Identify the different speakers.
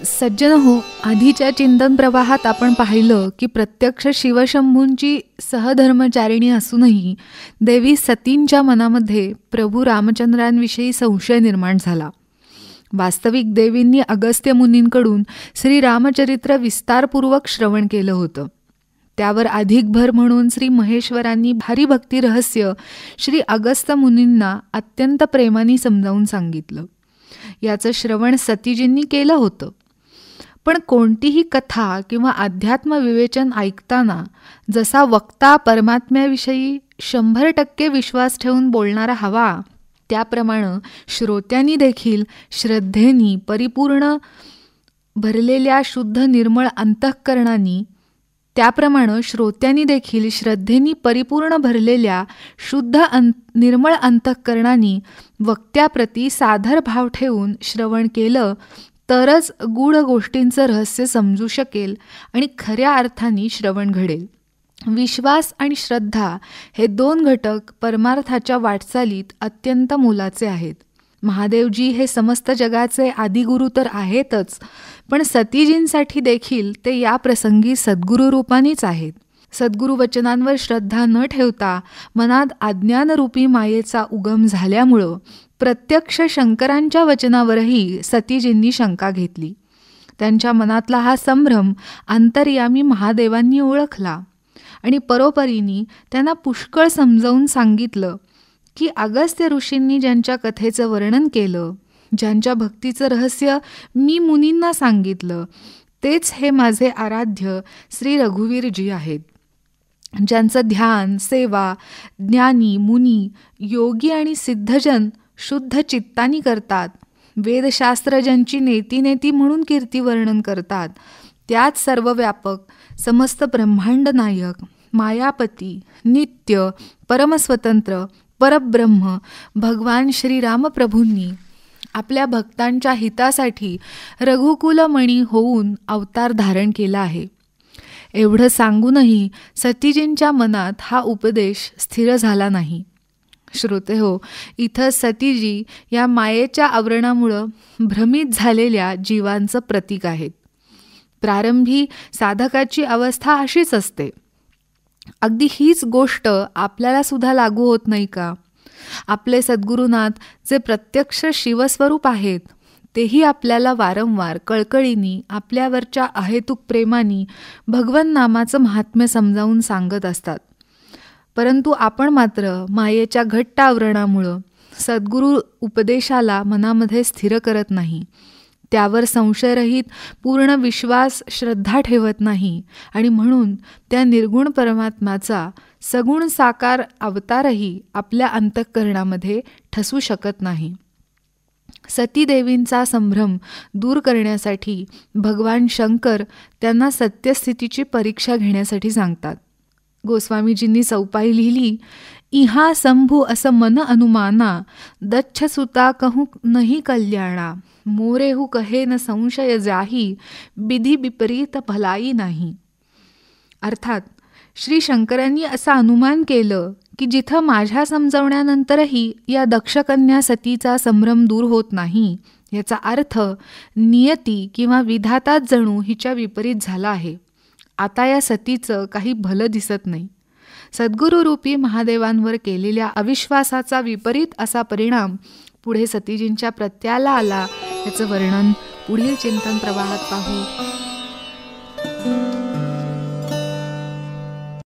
Speaker 1: सज्जन हो, आधीच्या चिंतन प्रवाहात आपण पाहिलं की प्रत्यक्ष शिवशंभूंची सहधर्मचारिणी असूनही देवी सतींच्या मनामध्ये प्रभू रामचंद्रांविषयी संशय निर्माण झाला. वास्तविक देवींनी अगस्त्य मुनींकडून श्रीरामचरित्र विस्तारपूर्वक श्रवण केलं होतं. त्यावर अधिक भर म्हणून श्री महेश्वरांनी भारी भक्ती रहस्य श्री अगस्त्य मुनींना अत्यंत प्रेमाने समजावून सांगितलं. याचं श्रवण सतीजींनी केलं होतं. पण कोणतीही कथा किंवा अध्यात्म विवेचन ऐकताना जसा वक्ता परमात्म्याविषयी 100% विश्वास ठेवून बोलणारा हवा, त्याप्रमाणे श्रोत्यांनी देखील श्रद्धेनी परिपूर्ण भरलेल्या शुद्ध निर्मळ अंतःकरणांनी निर्मळ अंतःकरणांनी वक्त्याप्रती सादर भाव ठेवून श्रवण केलं तरच गूढ गोष्टींचं रहस्य समजू शकेल आणि खऱ्या अर्थाने श्रवण घडेल. विश्वास आणि श्रद्धा हे 2 घटक परमार्थाच्या वाटचालीत अत्यंत मोलाचे आहेत. महादेवजी हे समस्त जगाचे आदिगुरु तर आहेतच, पण सतीजींसाठी देखील ते या प्रसंगी सद्गुरु रूपानेच आहेत. सद्गुरु वचनांवर श्रद्धा न ठेवता मनात अज्ञानरूपी मायेचा उगम झाल्यामुळं प्रत्यक्ष शंकरांच्या वचनावरही सतीजींनी शंका घेतली. त्यांच्या मनातला हा संभ्रम अंतर्यामी महादेवांनी ओळखला आणि परोपरीने त्यांना पुष्कळ समजावून सांगितलं की अगस्त्य ऋषींनी ज्यांच्या कथेचं वर्णन केलं, ज्यांच्या भक्तीचं रहस्य मी मुनींना सांगितलं, तेच हे माझे आराध्य श्री रघुवीरजी आहेत, ज्यांचं ध्यान सेवा ज्ञानी मुनी योगी आणि सिद्धजन शुद्ध चित्तानी करतात. वेदशास्त्र ज्यांची नेती म्हणून कीर्ती वर्णन करतात, त्यात सर्वव्यापक समस्त ब्रह्मांड नायक मायापती नित्य परमस्वतंत्र परब्रह्म भगवान श्रीरामप्रभूंनी आपल्या भक्तांच्या हितासाठी रघुकुलमणी होऊन अवतार धारण केला आहे. एवढं सांगूनही सतीजींच्या मनात हा उपदेश स्थिर झाला नाही. श्रोते हो, इथं सतीजी या मायेच्या आवरणामुळं भ्रमित झालेल्या जीवांचं प्रतीक आहेत. प्रारंभी साधकाची अवस्था अशीच असते. अगदी हीच गोष्ट आपल्याला सुद्धा लागू होत नाही का? आपले सद्गुरुनाथ जे प्रत्यक्ष शिवस्वरूप आहेत, तेही आपल्याला वारंवार कळकळीने आपल्यावरच्या अहेतुक प्रेमाने भगवन नामाचं महात्म्य समजावून सांगत असतात. परंतु आपण मात्र मायेच्या घट्ट आवरणामुळं सद्गुरु उपदेशाला मनामध्ये स्थिर करत नाही, त्यावर संशयरहित पूर्ण विश्वास श्रद्धा ठेवत नाही आणि म्हणून त्या निर्गुण परमात्माचा सगुण साकार अवतारही आपल्या अंतःकरणामध्ये ठसू शकत नाही. सतीदेवींचा संभ्रम दूर करण्यासाठी भगवान शंकर त्यांना सत्यस्थितीची परीक्षा घेण्यासाठी सांगतात. गोस्वामीजींनी चौपाई लिहिली, इहा संभू असं मन अनुमाना दच्छ सुता कहू नाही कल्याणा मोरेहू कहे न संशय जाही विधी विपरीत भलाई नाही. अर्थात श्री शंकरांनी असं अनुमान केलं की जिथं माझ्या समजवण्यानंतरही या दक्षकन्या सतीचा संभ्रम दूर होत नाही, याचा अर्थ नियती किंवा विधाताच जणू हिच्या विपरीत झाला आहे. आता या सतीचं काही भलं दिसत नाही. सद्गुरुरूपी महादेवांवर केलेल्या अविश्वासाचा विपरीत असा परिणाम पुढे सतीजींच्या प्रत्याला आला. याचं वर्णन पुढील चिंतन प्रवाहात पाहू.